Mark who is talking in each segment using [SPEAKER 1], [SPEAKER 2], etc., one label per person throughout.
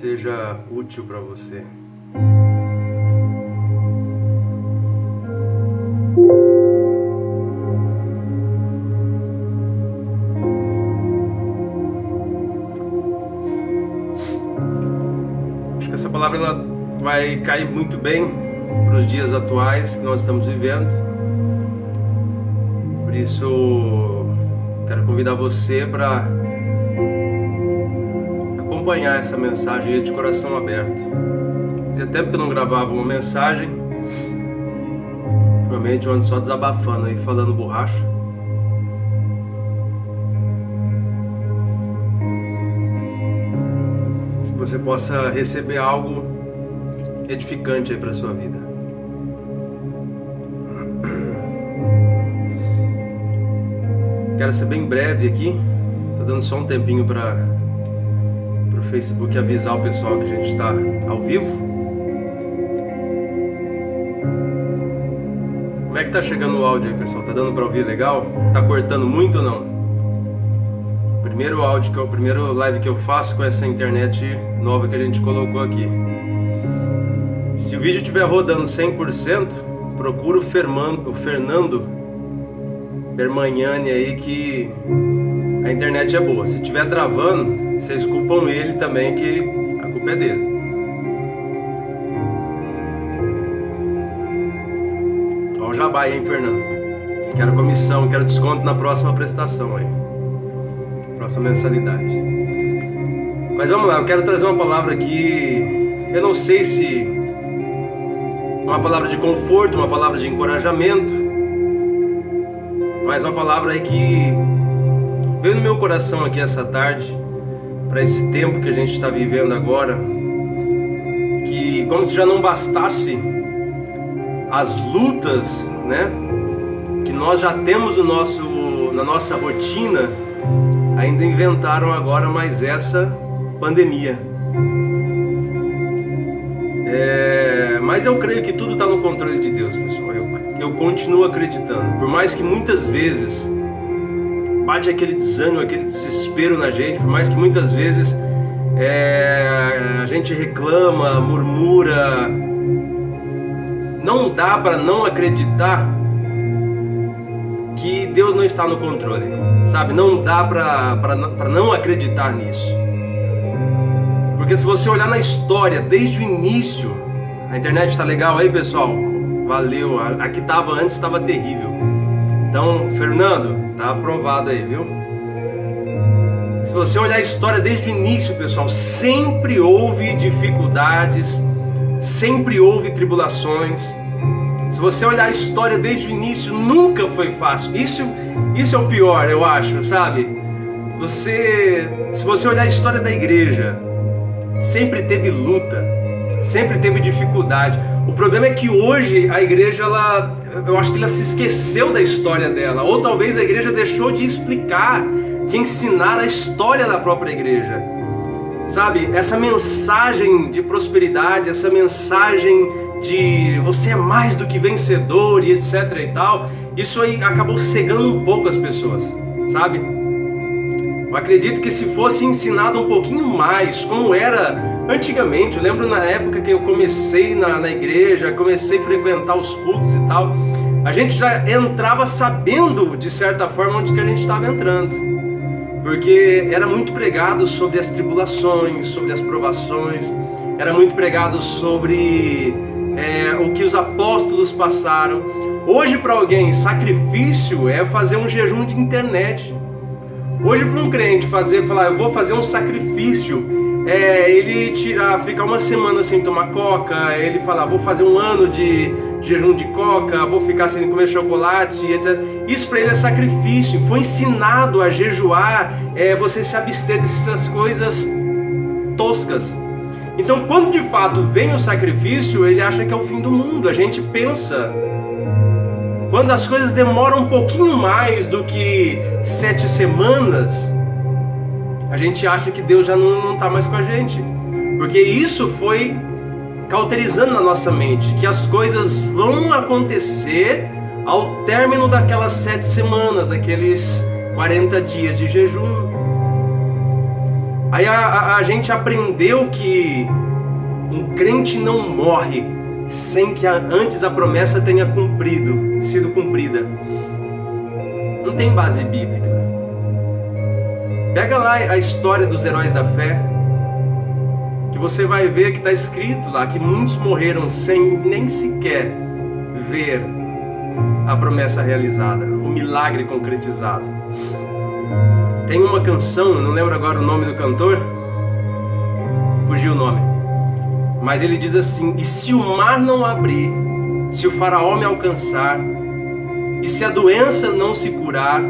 [SPEAKER 1] seja útil para você. Acho que essa palavra ela vai cair muito bem para os dias atuais que nós estamos vivendo. Por isso, quero convidar você para acompanhar essa mensagem de coração aberto. Fazia tempo que eu não gravava uma mensagem. Ultimamente eu ando só desabafando aí, falando borracha. Que você possa receber algo edificante aí para sua vida. Quero ser bem breve aqui. Tô dando só um tempinho para o Facebook avisar o pessoal que a gente está ao vivo. Como é que tá chegando o áudio aí, pessoal? Tá dando para ouvir legal? Tá cortando muito ou não? Primeiro áudio, que é o primeiro live que eu faço com essa internet nova que a gente colocou aqui. Se o vídeo estiver rodando 100%, procura o Fernando Bermagnani aí, que a internet é boa. Se estiver travando, vocês culpam ele também, que a culpa é dele. Ó o jabá aí, hein, Fernando? Quero comissão, quero desconto na próxima prestação aí. Próxima mensalidade. Mas vamos lá, eu quero trazer uma palavra aqui. Eu não sei se uma palavra de conforto, uma palavra de encorajamento, mas uma palavra aí que veio no meu coração aqui essa tarde, para esse tempo que a gente está vivendo agora, que como se já não bastasse as lutas, né, que nós já temos na nossa rotina, ainda inventaram agora mais essa pandemia. Mas eu creio que tudo está no controle de Deus, pessoal. Eu continuo acreditando. Por mais que muitas vezes bate aquele desânimo, aquele desespero na gente, por mais que muitas vezes a gente reclama, murmura, não dá para não acreditar que Deus não está no controle, sabe? Não dá para não acreditar nisso. Porque se você olhar na história, desde o início, a internet está legal aí, pessoal? Valeu, a que estava antes estava terrível. Então, Fernando, tá aprovado aí, viu? Se você olhar a história desde o início, pessoal, sempre houve dificuldades, sempre houve tribulações. Se você olhar a história desde o início, nunca foi fácil. Isso é o pior, eu acho, sabe? Se você olhar a história da igreja, sempre teve luta, sempre teve dificuldade. O problema é que hoje a igreja, eu acho que ela se esqueceu da história dela, ou talvez a igreja deixou de explicar, de ensinar a história da própria igreja, sabe? Essa mensagem de prosperidade, essa mensagem de você é mais do que vencedor e etc e tal, isso aí acabou cegando um pouco as pessoas, sabe? Eu acredito que se fosse ensinado um pouquinho mais, como era antigamente, eu lembro na época que eu comecei na igreja, comecei a frequentar os cultos e tal, a gente já entrava sabendo, de certa forma, onde que a gente estava entrando, porque era muito pregado sobre as tribulações, sobre as provações, era muito pregado sobre o que os apóstolos passaram. Hoje, para alguém, sacrifício é fazer um jejum de internet. Hoje, para um crente falar, eu vou fazer um sacrifício, ele ficar uma semana sem tomar coca, ele falar, vou fazer um ano de jejum de coca, vou ficar sem comer chocolate, etc. Isso para ele é sacrifício. Foi ensinado a jejuar, você se abster dessas coisas toscas. Então, quando de fato vem o sacrifício, ele acha que é o fim do mundo. A gente pensa, quando as coisas demoram um pouquinho mais do que 7 semanas, a gente acha que Deus já não está mais com a gente, porque isso foi cauterizando na nossa mente, que as coisas vão acontecer ao término daquelas 7 semanas, daqueles 40 dias de jejum. Aí a gente aprendeu que um crente não morre sem que antes a promessa tenha sido cumprida. Não tem base bíblica. Pega lá a história dos heróis da fé, que você vai ver que está escrito lá que muitos morreram sem nem sequer ver a promessa realizada, o milagre concretizado. Tem uma canção, não lembro agora o nome do cantor, fugiu o nome, mas ele diz assim: e se o mar não abrir, se o faraó me alcançar, e se a doença não se curar,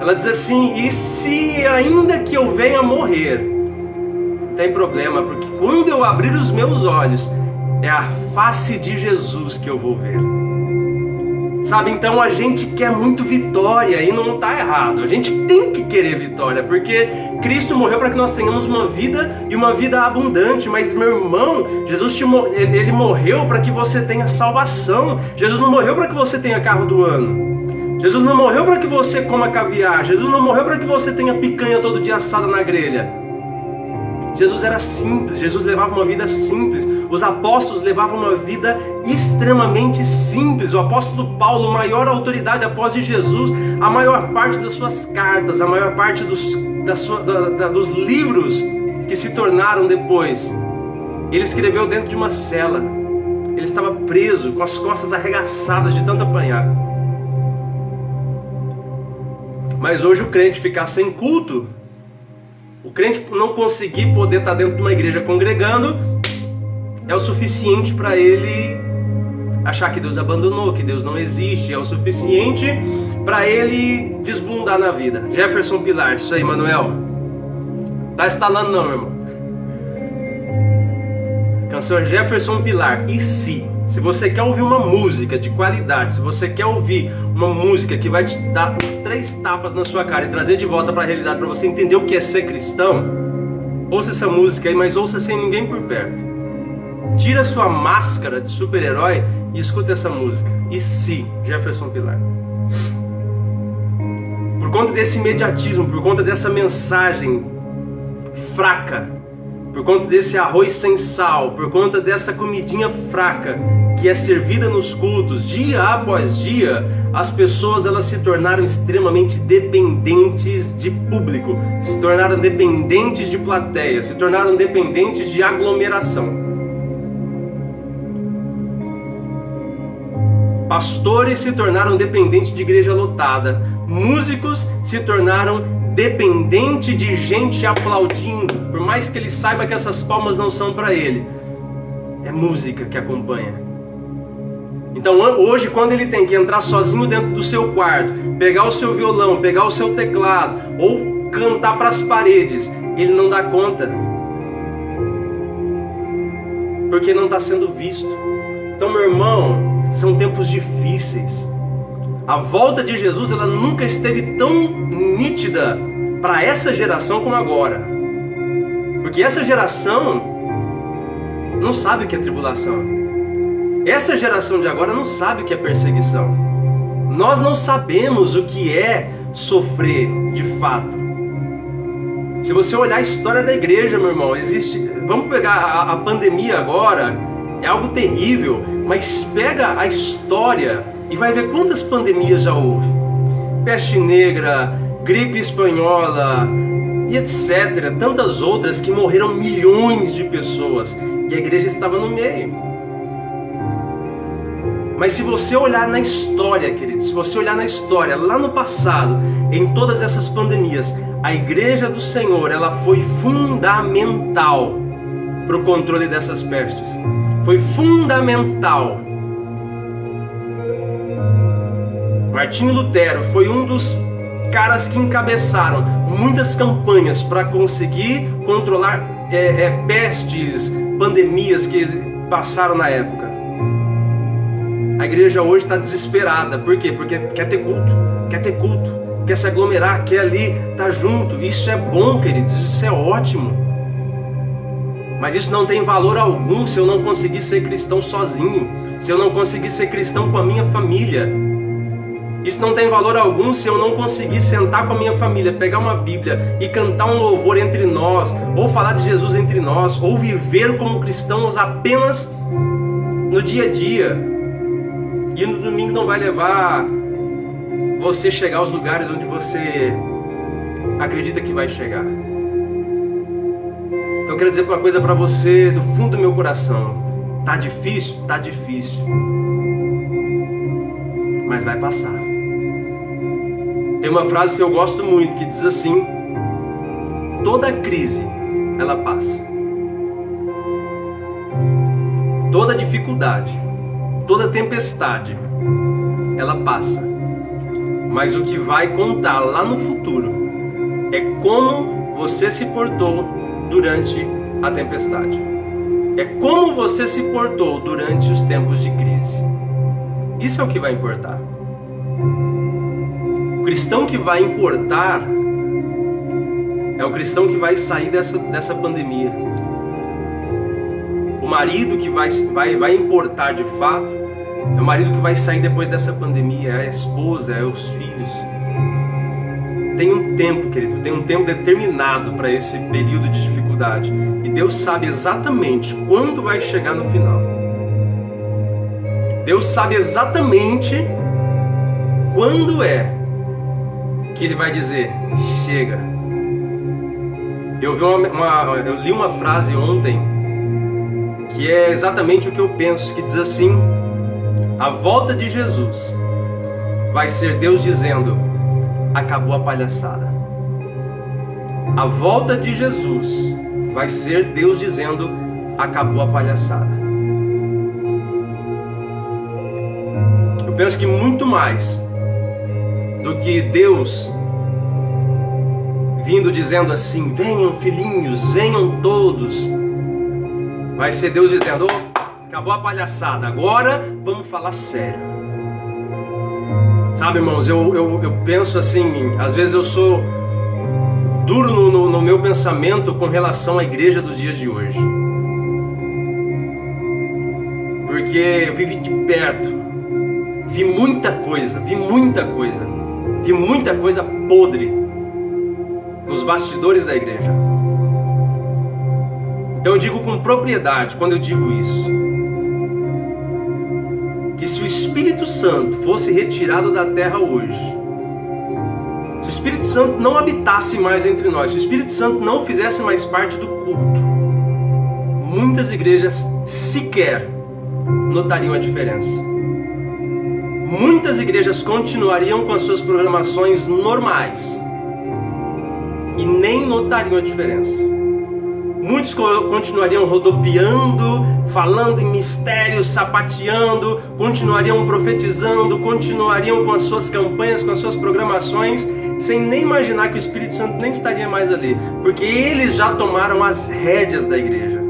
[SPEAKER 1] ela diz assim, e se ainda que eu venha morrer, não tem problema, porque quando eu abrir os meus olhos, é a face de Jesus que eu vou ver. Sabe, então a gente quer muito vitória e não está errado. A gente tem que querer vitória, porque Cristo morreu para que nós tenhamos uma vida e uma vida abundante. Mas meu irmão, Jesus ele morreu para que você tenha salvação. Jesus não morreu para que você tenha carro do ano. Jesus não morreu para que você coma caviar. Jesus não morreu para que você tenha picanha todo dia assada na grelha. Jesus era simples, Jesus levava uma vida simples. Os apóstolos levavam uma vida extremamente simples. O apóstolo Paulo, maior autoridade após de Jesus, a maior parte das suas cartas, a maior parte dos livros que se tornaram depois, ele escreveu dentro de uma cela. Ele estava preso, com as costas arregaçadas de tanto apanhar. Mas hoje o crente ficar sem culto, o crente não conseguir poder estar dentro de uma igreja congregando, é o suficiente para ele achar que Deus abandonou, que Deus não existe. É o suficiente para ele desbundar na vida. Jefferson Pilar, isso aí, Manuel. Tá instalando não, meu irmão. Canção Jefferson Pilar, e se? Se você quer ouvir uma música de qualidade, se você quer ouvir uma música que vai te dar 3 tapas na sua cara e trazer de volta para a realidade, para você entender o que é ser cristão, ouça essa música aí, mas ouça sem ninguém por perto. Tira sua máscara de super-herói e escuta essa música. E se? Jefferson Pilar. Por conta desse imediatismo, por conta dessa mensagem fraca, por conta desse arroz sem sal, por conta dessa comidinha fraca que é servida nos cultos, dia após dia, as pessoas elas se tornaram extremamente dependentes de público, se tornaram dependentes de plateia, se tornaram dependentes de aglomeração. Pastores se tornaram dependentes de igreja lotada, músicos se tornaram dependentes de gente aplaudindo, por mais que ele saiba que essas palmas não são para ele, é música que acompanha. Então hoje, quando ele tem que entrar sozinho dentro do seu quarto, pegar o seu violão, pegar o seu teclado ou cantar para as paredes, ele não dá conta, porque não está sendo visto. Então, meu irmão, são tempos difíceis. A volta de Jesus, ela nunca esteve tão nítida para essa geração como agora. Porque essa geração não sabe o que é tribulação. Essa geração de agora não sabe o que é perseguição. Nós não sabemos o que é sofrer de fato. Se você olhar a história da igreja, meu irmão, vamos pegar a pandemia agora, é algo terrível, mas pega a história e vai ver quantas pandemias já houve. Peste negra, gripe espanhola e etc. Tantas outras que morreram milhões de pessoas e a igreja estava no meio. Mas se você olhar na história, querido, se você olhar na história, lá no passado, em todas essas pandemias, a igreja do Senhor, ela foi fundamental para o controle dessas pestes. Foi fundamental. Martinho Lutero foi um dos caras que encabeçaram muitas campanhas para conseguir controlar pestes, pandemias que passaram na época. A igreja hoje está desesperada. Por quê? Porque quer ter culto, quer se aglomerar, quer ali estar junto. Isso é bom, queridos, isso é ótimo. Mas isso não tem valor algum se eu não conseguir ser cristão sozinho, se eu não conseguir ser cristão com a minha família. Isso não tem valor algum se eu não conseguir sentar com a minha família, pegar uma Bíblia e cantar um louvor entre nós, ou falar de Jesus entre nós, ou viver como cristãos apenas no dia a dia. E no domingo não vai levar você chegar aos lugares onde você acredita que vai chegar. Então eu quero dizer uma coisa para você do fundo do meu coração. Tá difícil? Tá difícil. Mas vai passar. Tem uma frase que eu gosto muito que diz assim: toda crise, ela passa. Toda dificuldade, toda tempestade, ela passa. Mas o que vai contar lá no futuro é como você se portou durante a tempestade. É como você se portou durante os tempos de crise. Isso é o que vai importar. O cristão que vai importar é o cristão que vai sair dessa pandemia. O marido que vai importar de fato é o marido que vai sair depois dessa pandemia, é a esposa, é os filhos. Tem um tempo, querido, tem um tempo determinado para esse período de dificuldade. E Deus sabe exatamente quando vai chegar no final. Deus sabe exatamente quando é que Ele vai dizer, chega. Eu li uma frase ontem que é exatamente o que eu penso, que diz assim: a volta de Jesus vai ser Deus dizendo, acabou a palhaçada. A volta de Jesus vai ser Deus dizendo, acabou a palhaçada. Eu penso que muito mais do que Deus vindo dizendo assim, venham filhinhos, venham todos, vai ser Deus dizendo, acabou a palhaçada, agora vamos falar sério. Sabe, irmãos, eu penso assim, às vezes eu sou duro no meu pensamento com relação à igreja dos dias de hoje. Porque eu vivi de perto, vi muita coisa podre nos bastidores da igreja. Então eu digo com propriedade, quando eu digo isso, que se o Espírito Santo fosse retirado da terra hoje, se o Espírito Santo não habitasse mais entre nós, se o Espírito Santo não fizesse mais parte do culto, muitas igrejas sequer notariam a diferença. Muitas igrejas continuariam com as suas programações normais e nem notariam a diferença. Muitos continuariam rodopiando, falando em mistérios, sapateando, continuariam profetizando, continuariam com as suas campanhas, com as suas programações, sem nem imaginar que o Espírito Santo nem estaria mais ali, porque eles já tomaram as rédeas da igreja.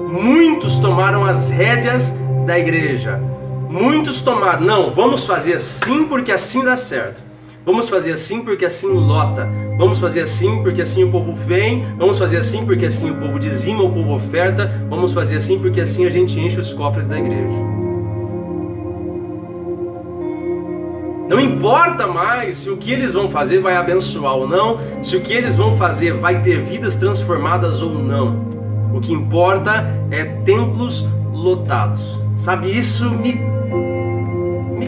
[SPEAKER 1] Muitos tomaram as rédeas da igreja. Muitos tomaram, não, vamos fazer assim porque assim dá certo. Vamos fazer assim porque assim lota. Vamos fazer assim porque assim o povo vem. Vamos fazer assim porque assim o povo dizima, o povo oferta. Vamos fazer assim porque assim a gente enche os cofres da igreja. Não importa mais se o que eles vão fazer vai abençoar ou não, se o que eles vão fazer vai ter vidas transformadas ou não. O que importa é templos lotados. Sabe, isso me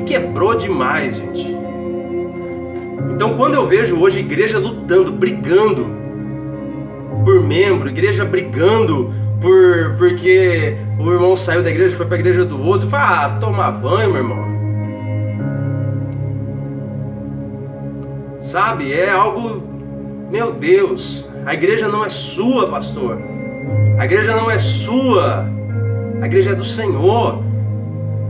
[SPEAKER 1] quebrou demais, gente. Então quando eu vejo hoje igreja lutando, brigando por membro, igreja brigando porque o irmão saiu da igreja e foi para a igreja do outro, eu falo, tomar banho, meu irmão. Sabe, é algo, meu Deus, a igreja não é sua, pastor. A igreja não é sua, a igreja é do Senhor.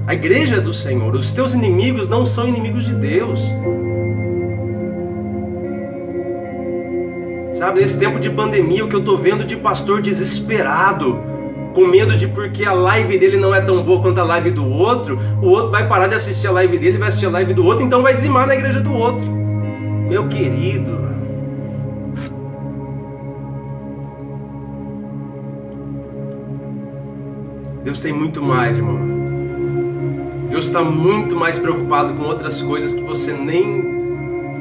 [SPEAKER 1] A igreja é do Senhor. Os teus inimigos não são inimigos de Deus. Sabe, nesse tempo de pandemia, o que eu estou vendo de pastor desesperado, com medo de porque a live dele não é tão boa quanto a live do outro, o outro vai parar de assistir a live dele, vai assistir a live do outro, então vai dizimar na igreja do outro. Meu querido, Deus tem muito mais, irmão. Deus está muito mais preocupado com outras coisas que você nem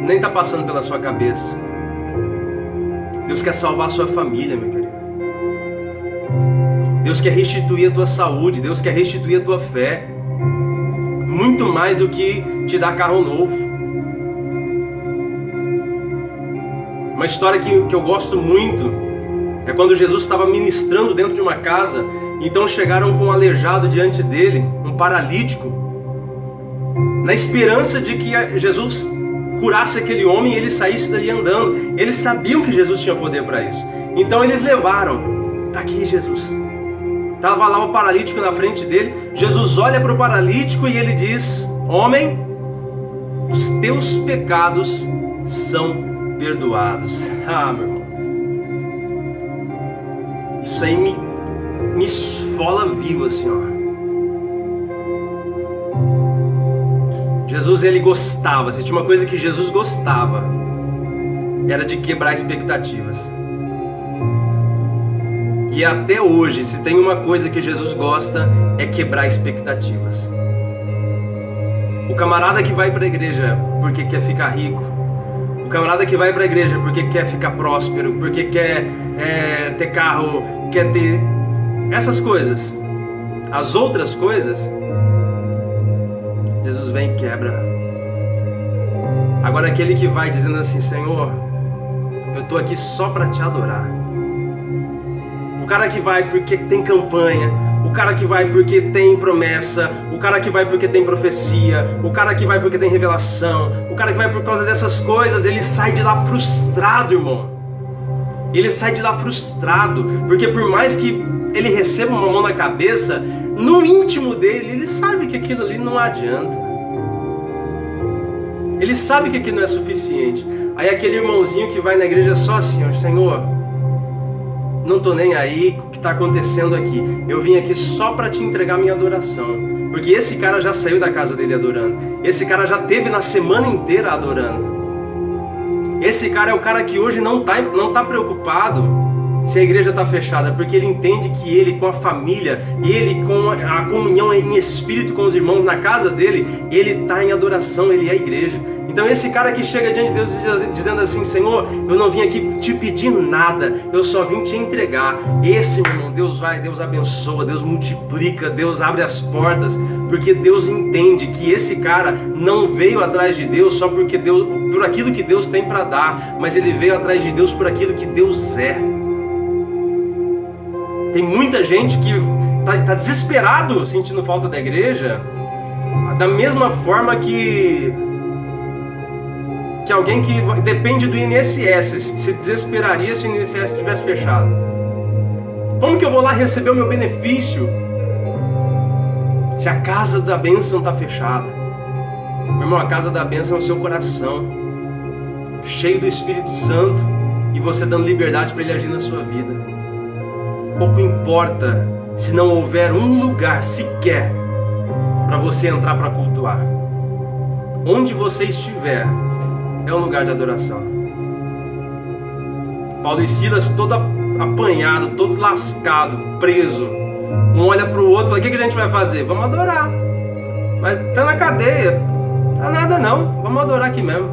[SPEAKER 1] está passando pela sua cabeça. Deus quer salvar a sua família, meu querido. Deus quer restituir a tua saúde. Deus quer restituir a tua fé. Muito mais do que te dar carro novo. Uma história que eu gosto muito é quando Jesus estava ministrando dentro de uma casa. Então chegaram com um aleijado diante dele, um paralítico, na esperança de que Jesus curasse aquele homem e ele saísse dali andando. Eles sabiam que Jesus tinha poder para isso. Então eles levaram. Está aqui Jesus. Estava lá o paralítico na frente dele. Jesus olha para o paralítico e ele diz: homem, os teus pecados são perdoados. Ah, meu irmão, isso aí me esfola vivo assim, ó. Jesus, ele gostava, se tinha uma coisa que Jesus gostava, era de quebrar expectativas. E até hoje, se tem uma coisa que Jesus gosta, é quebrar expectativas. O camarada que vai para a igreja porque quer ficar rico, o camarada que vai para a igreja porque quer ficar próspero, porque quer ter carro, quer ter essas coisas. As outras coisas, Jesus vem e quebra. Agora aquele que vai dizendo assim: Senhor, eu estou aqui só para te adorar. O cara que vai porque tem campanha, o cara que vai porque tem promessa, o cara que vai porque tem profecia, o cara que vai porque tem revelação, o cara que vai por causa dessas coisas, ele sai de lá frustrado, irmão. Ele sai de lá frustrado, porque por mais que ele receba uma mão na cabeça, no íntimo dele, ele sabe que aquilo ali não adianta. Ele sabe que aquilo não é suficiente. Aí aquele irmãozinho que vai na igreja só assim, ó: Senhor, não estou nem aí com o que está acontecendo aqui. Eu vim aqui só para te entregar minha adoração. Porque esse cara já saiu da casa dele adorando. Esse cara já teve na semana inteira adorando. Esse cara é o cara que hoje não tá preocupado se a igreja está fechada, porque ele entende que ele com a família, ele com a comunhão em espírito com os irmãos na casa dele, ele está em adoração, ele é a igreja. Então esse cara que chega diante de Deus dizendo assim: Senhor, eu não vim aqui te pedir nada, eu só vim te entregar. Esse, meu irmão, Deus vai, Deus abençoa, Deus multiplica, Deus abre as portas, porque Deus entende que esse cara não veio atrás de Deus só porque Deus, por aquilo que Deus tem para dar, mas ele veio atrás de Deus por aquilo que Deus é. Tem muita gente que está desesperado sentindo falta da igreja, da mesma forma que alguém que depende do INSS se desesperaria se o INSS estivesse fechado. Como que eu vou lá receber o meu benefício se a casa da bênção está fechada? Meu irmão, a casa da bênção é o seu coração, cheio do Espírito Santo, e você dando liberdade para ele agir na sua vida. Pouco importa se não houver um lugar sequer para você entrar para cultuar. Onde você estiver é um lugar de adoração. Paulo e Silas todo apanhado, todo lascado, preso. Um olha para o outro e fala: o que a gente vai fazer? Vamos adorar. Mas tá na cadeia, tá nada não, vamos adorar aqui mesmo.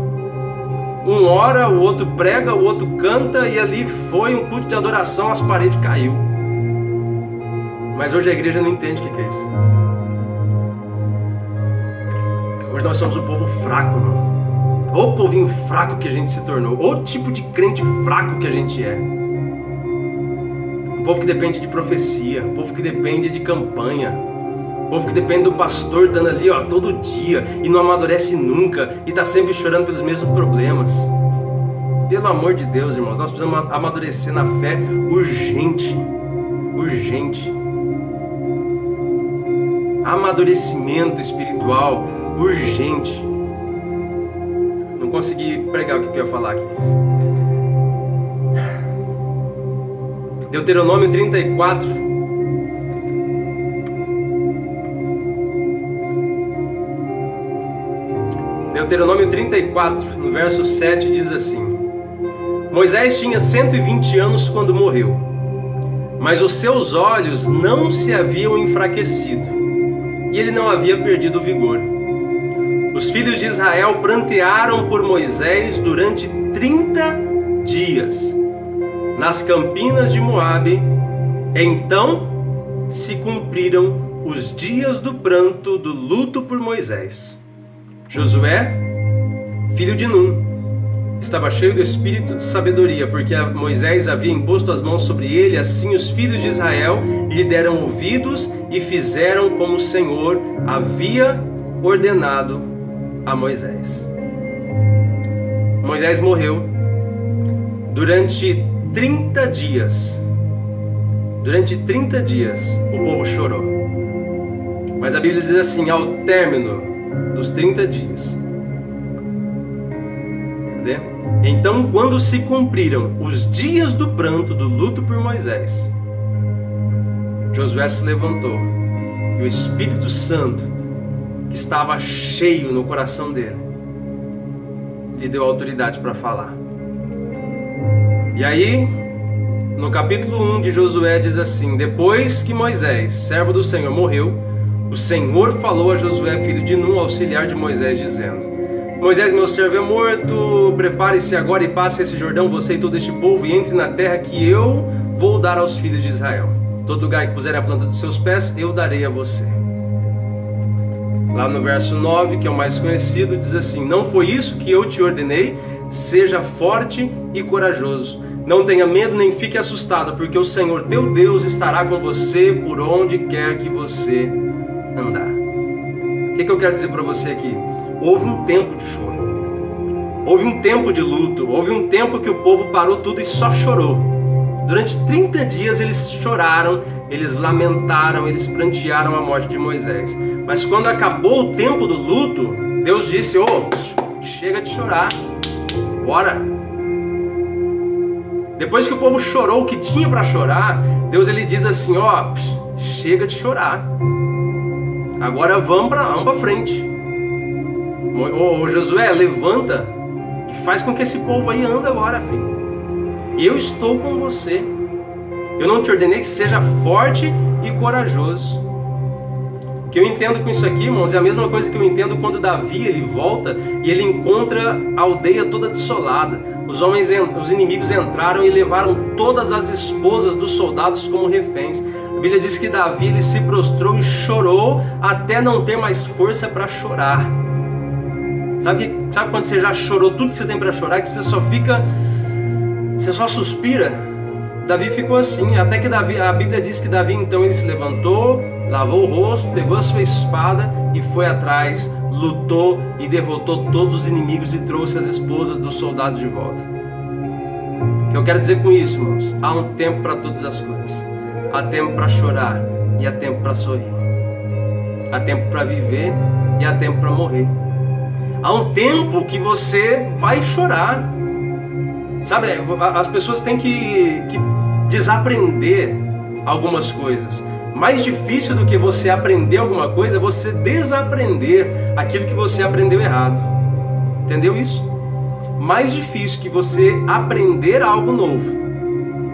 [SPEAKER 1] Um ora, o outro prega, o outro canta, e ali foi um culto de adoração, as paredes caiu. Mas hoje a igreja não entende o que é isso. Hoje nós somos um povo fraco, não? Ô povinho fraco que a gente se tornou, ou tipo de crente fraco que a gente é. Um povo que depende de profecia, um povo que depende de campanha, um povo que depende do pastor dando ali, ó, todo dia, e não amadurece nunca, e tá sempre chorando pelos mesmos problemas. Pelo amor de Deus, irmãos, nós precisamos amadurecer na fé urgente. Urgente. Amadurecimento espiritual urgente. Não consegui pregar o que eu ia falar aqui. Deuteronômio 34. Deuteronômio 34, no verso 7, diz assim: Moisés tinha 120 anos quando morreu, mas os seus olhos não se haviam enfraquecido, e ele não havia perdido o vigor. Os filhos de Israel prantearam por Moisés durante 30 dias nas campinas de Moabe. Então se cumpriram os dias do pranto, do luto por Moisés. Josué, filho de Num, estava cheio do espírito de sabedoria, porque Moisés havia imposto as mãos sobre ele. Assim os filhos de Israel lhe deram ouvidos e fizeram como o Senhor havia ordenado a Moisés. Moisés morreu durante 30 dias. Durante 30 dias o povo chorou. Mas a Bíblia diz assim: ao término dos 30 dias. Cadê? Então, quando se cumpriram os dias do pranto, do luto por Moisés, Josué se levantou e o Espírito Santo, que estava cheio no coração dele, lhe deu autoridade para falar. E aí, no capítulo 1 de Josué diz assim: depois que Moisés, servo do Senhor, morreu, o Senhor falou a Josué, filho de Num, auxiliar de Moisés, dizendo: Moisés, meu servo, é morto, prepare-se agora e passe esse Jordão, você e todo este povo, e entre na terra que eu vou dar aos filhos de Israel. Todo lugar que puser a planta dos seus pés, eu darei a você. Lá no verso 9, que é o mais conhecido, diz assim: não foi isso que eu te ordenei? Seja forte e corajoso. Não tenha medo nem fique assustado, porque o Senhor teu Deus estará com você por onde quer que você andar. O que eu quero dizer para você aqui? Houve um tempo de choro, houve um tempo de luto, houve um tempo que o povo parou tudo e só chorou. Durante 30 dias eles choraram, eles lamentaram, eles prantearam a morte de Moisés. Mas quando acabou o tempo do luto, Deus disse: chega de chorar, bora. Depois que o povo chorou o que tinha para chorar, Deus ele diz assim: chega de chorar, agora vamos para frente. Josué, levanta e faz com que esse povo aí ande agora, filho. Eu estou com você. Eu não te ordenei que seja forte e corajoso. O que eu entendo com isso aqui, irmãos, é a mesma coisa que eu entendo quando Davi ele volta e ele encontra a aldeia toda desolada. Os inimigos entraram e levaram todas as esposas dos soldados como reféns. A Bíblia diz que Davi ele se prostrou e chorou até não ter mais força para chorar. Sabe quando você já chorou tudo que você tem para chorar, que você só suspira? Davi ficou assim, até que a Bíblia diz que Davi então ele se levantou, lavou o rosto, pegou a sua espada e foi atrás, lutou e derrotou todos os inimigos e trouxe as esposas dos soldados de volta. O que eu quero dizer com isso, irmãos? Há um tempo para todas as coisas. Há tempo para chorar e há tempo para sorrir. Há tempo para viver e há tempo para morrer. Há um tempo que você vai chorar. Sabe, as pessoas têm que desaprender algumas coisas. Mais difícil do que você aprender alguma coisa é você desaprender aquilo que você aprendeu errado. Entendeu isso? Mais difícil que você aprender algo novo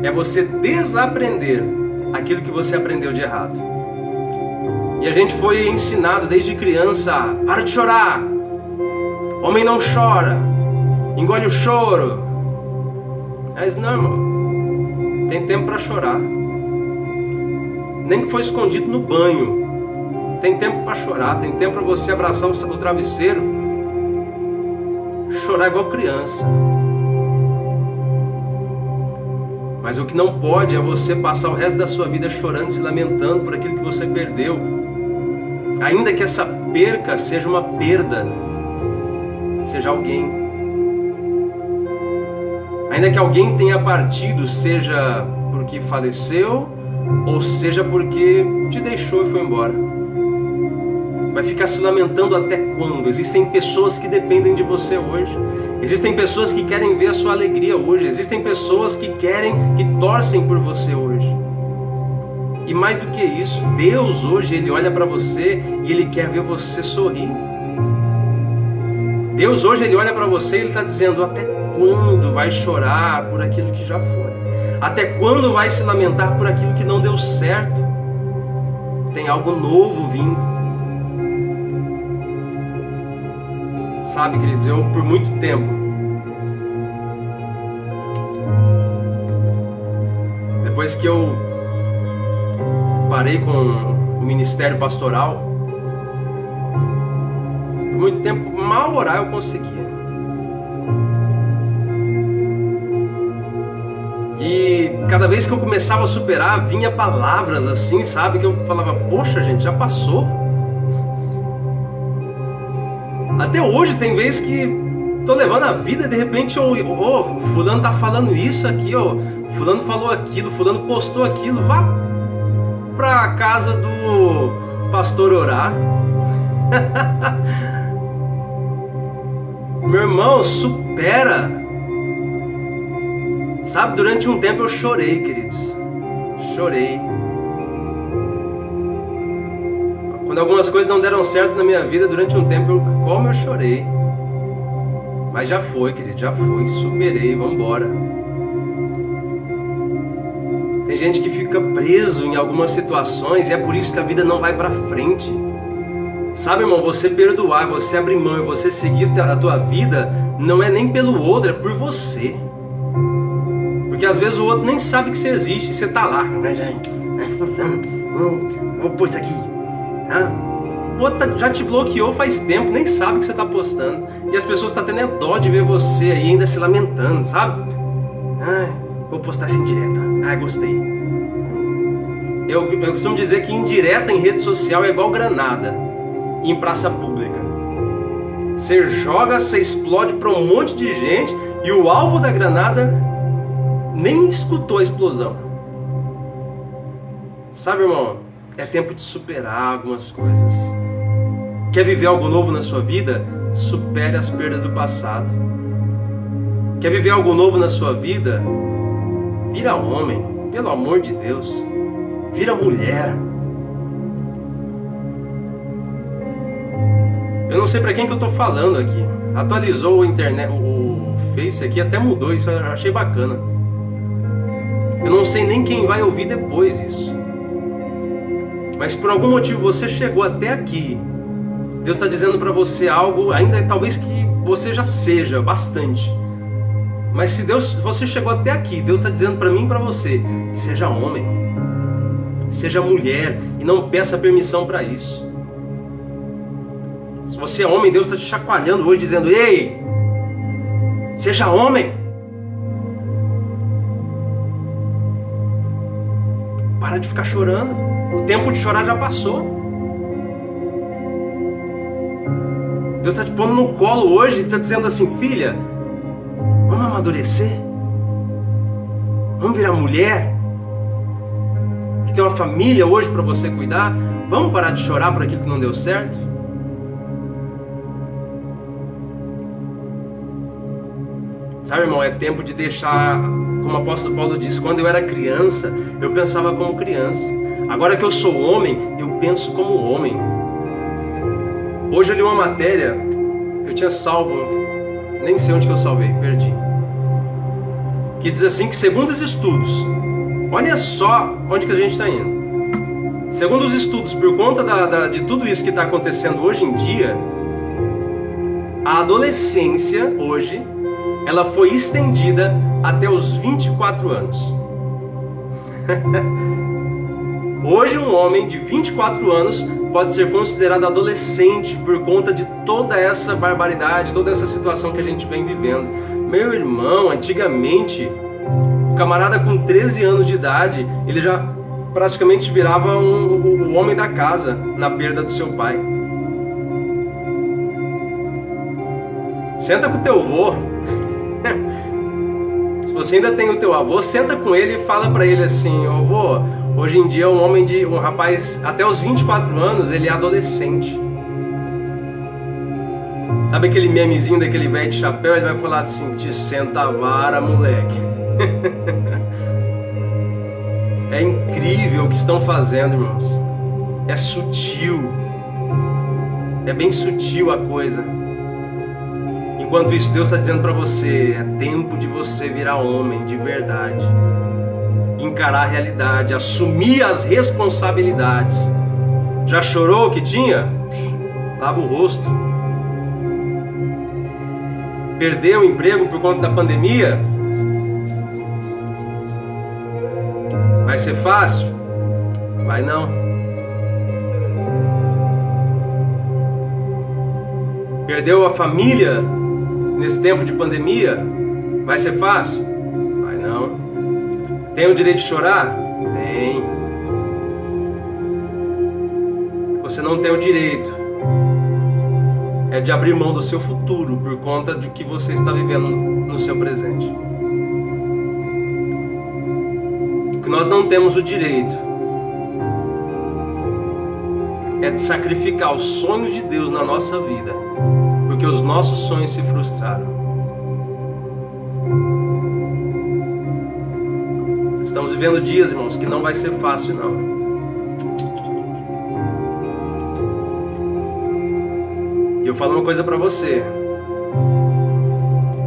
[SPEAKER 1] é você desaprender aquilo que você aprendeu de errado. E a gente foi ensinado desde criança a para de chorar. Homem não chora, engole o choro. Mas não, irmão, tem tempo para chorar. Nem que for escondido no banho, tem tempo para chorar, tem tempo para você abraçar o travesseiro, chorar igual criança. Mas o que não pode é você passar o resto da sua vida chorando, se lamentando por aquilo que você perdeu. Ainda que essa perca seja uma perda, seja alguém. Ainda que alguém tenha partido, seja porque faleceu, ou seja porque te deixou e foi embora. Vai ficar se lamentando até quando? Existem pessoas que dependem de você hoje. Existem pessoas que querem ver a sua alegria hoje. Existem pessoas que torcem por você hoje. E mais do que isso, Deus hoje, Ele olha para você e Ele quer ver você sorrir. Deus hoje, Ele olha para você e Ele está dizendo: até quando vai chorar por aquilo que já foi? Até quando vai se lamentar por aquilo que não deu certo? Tem algo novo vindo. Sabe, queridos, eu por muito tempo, depois que eu parei com o ministério pastoral, por muito tempo, mal orar eu conseguia. E cada vez que eu começava a superar, vinha palavras assim, sabe? Que eu falava, poxa gente, já passou. Até hoje tem vezes que tô levando a vida e de repente fulano tá falando isso aqui, fulano falou aquilo, fulano postou aquilo. Vá pra casa do pastor orar. Meu irmão, supera. Sabe, durante um tempo eu chorei, queridos. Chorei. Quando algumas coisas não deram certo na minha vida, durante um tempo, como eu chorei. Mas já foi, querido, já foi. Superei, vamos embora. Tem gente que fica preso em algumas situações e é por isso que a vida não vai pra frente. Sabe, irmão, você perdoar, você abrir mão e você seguir a tua vida, não é nem pelo outro, é por você. Porque às vezes o outro nem sabe que você existe e você tá lá. Vou pôr isso aqui. O outro já te bloqueou faz tempo, nem sabe que você tá postando. E as pessoas estão tendo dó de ver você aí ainda se lamentando, sabe? Vou postar essa indireta. Gostei. Eu costumo dizer que indireta em rede social é igual granada em praça pública. Você joga, você explode para um monte de gente e o alvo da granada nem escutou a explosão. Sabe, irmão, é tempo de superar algumas coisas. Quer viver algo novo na sua vida? Supere as perdas do passado. Quer viver algo novo na sua vida? Vira homem, pelo amor de Deus. Vira mulher. Eu não sei para quem que eu tô falando aqui. Atualizou a internet, o Face aqui até mudou, isso eu achei bacana. Eu não sei nem quem vai ouvir depois isso. Mas por algum motivo você chegou até aqui. Deus está dizendo para você algo, ainda talvez que você já seja bastante. Mas se você chegou até aqui, Deus está dizendo para mim e para você, seja homem, seja mulher e não peça permissão para isso. Se você é homem, Deus está te chacoalhando hoje dizendo, ei, seja homem. Para de ficar chorando. O tempo de chorar já passou. Deus está te pondo no colo hoje e está dizendo assim, filha, vamos amadurecer? Vamos virar mulher? Que tem uma família hoje para você cuidar? Vamos parar de chorar por aquilo que não deu certo? Sabe, irmão, é tempo de deixar, como o apóstolo Paulo disse, quando eu era criança, eu pensava como criança. Agora que eu sou homem, eu penso como homem. Hoje eu li uma matéria, eu tinha salvo, nem sei onde que eu salvei, perdi. Que diz assim, que segundo os estudos, olha só onde que a gente está indo. Segundo os estudos, por conta de tudo isso que está acontecendo hoje em dia, a adolescência hoje, ela foi estendida até os 24 anos. Hoje um homem de 24 anos pode ser considerado adolescente por conta de toda essa barbaridade, toda essa situação que a gente vem vivendo. Meu irmão, antigamente, o camarada com 13 anos de idade, ele já praticamente virava o homem da casa na perda do seu pai. Senta com o teu avô. Se você ainda tem o teu avô, senta com ele e fala pra ele assim, avô, hoje em dia um rapaz até os 24 anos, ele é adolescente. Sabe aquele memezinho daquele velho de chapéu? Ele vai falar assim, te senta a vara, moleque. É incrível o que estão fazendo, irmãos. É sutil. É bem sutil a coisa. Enquanto isso, Deus está dizendo para você, é tempo de você virar homem de verdade. Encarar a realidade, assumir as responsabilidades. Já chorou o que tinha? Lava o rosto. perdeu o emprego por conta da pandemia? Vai ser fácil? Vai não. Perdeu a família nesse tempo de pandemia? Vai ser fácil? Vai não. Tem o direito de chorar? Tem. Você não tem o direito de abrir mão do seu futuro por conta do que você está vivendo no seu presente. O que nós não temos o direito é de sacrificar os sonhos de Deus na nossa vida, porque os nossos sonhos se frustraram. Estamos vivendo dias, irmãos, que não vai ser fácil não. E eu falo uma coisa para você,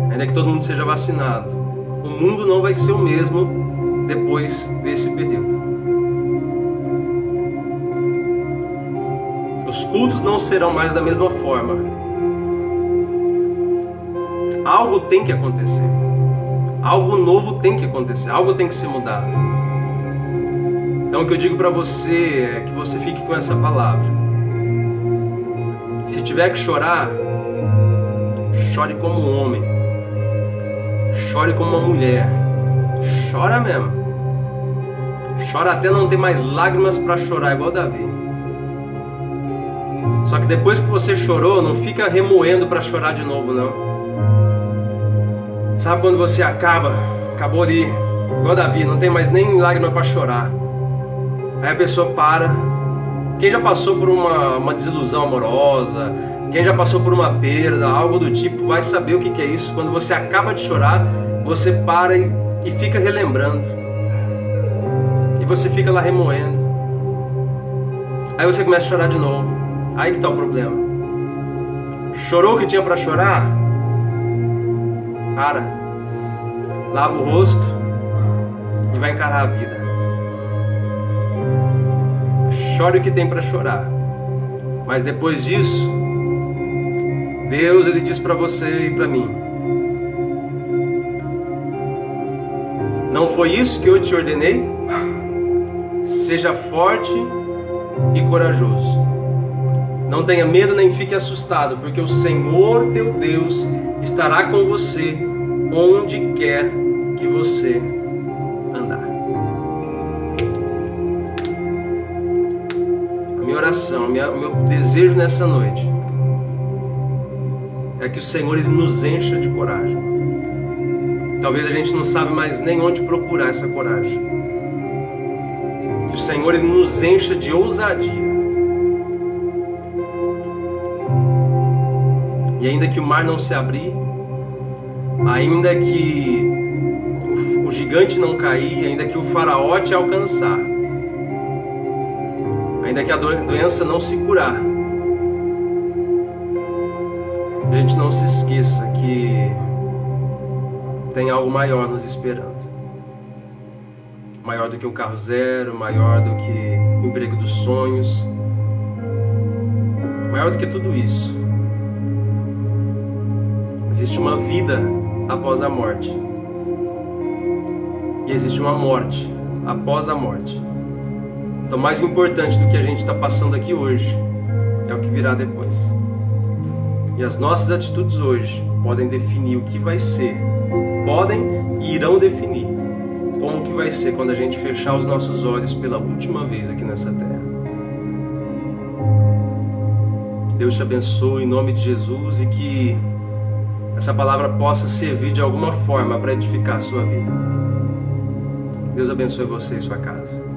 [SPEAKER 1] ainda que todo mundo seja vacinado, o mundo não vai ser o mesmo depois desse período. Os cultos não serão mais da mesma forma. Algo tem que acontecer. Algo novo tem que acontecer. Algo tem que ser mudado. Então o que eu digo para você é que você fique com essa palavra. Se tiver que chorar, chore como um homem. Chore como uma mulher. Chora mesmo. Chora até não ter mais lágrimas para chorar, igual Davi. Só que depois que você chorou, não fica remoendo para chorar de novo, não. Sabe quando você acabou ali, igual Davi, não tem mais nem lágrima para chorar. Aí a pessoa para. Quem já passou por uma desilusão amorosa, quem já passou por uma perda, algo do tipo, vai saber o que é isso. Quando você acaba de chorar, você para e fica relembrando. E você fica lá remoendo. Aí você começa a chorar de novo. Aí que está o problema. Chorou o que tinha para chorar? Para. Lava o rosto e vai encarar a vida. Chore o que tem para chorar. Mas depois disso, Deus, Ele diz para você e para mim: não foi isso que eu te ordenei? Seja forte e corajoso. Não tenha medo nem fique assustado, porque o Senhor teu Deus estará com você onde quer que você andar. A minha oração, o meu desejo nessa noite é que o Senhor Ele nos encha de coragem. Talvez a gente não sabe mais nem onde procurar essa coragem. Que o Senhor Ele nos encha de ousadia. E ainda que o mar não se abrir, ainda que o gigante não cair, ainda que o faraó te alcançar, ainda que a doença não se curar, a gente não se esqueça que tem algo maior nos esperando. Maior do que um carro zero, maior do que o emprego dos sonhos, maior do que tudo isso. Existe uma vida após a morte. E existe uma morte após a morte. Então, mais importante do que a gente está passando aqui hoje é o que virá depois. E as nossas atitudes hoje podem definir o que vai ser. Podem e irão definir como que vai ser quando a gente fechar os nossos olhos pela última vez aqui nessa terra. Deus te abençoe em nome de Jesus e que essa palavra possa servir de alguma forma para edificar a sua vida. Deus abençoe você e sua casa.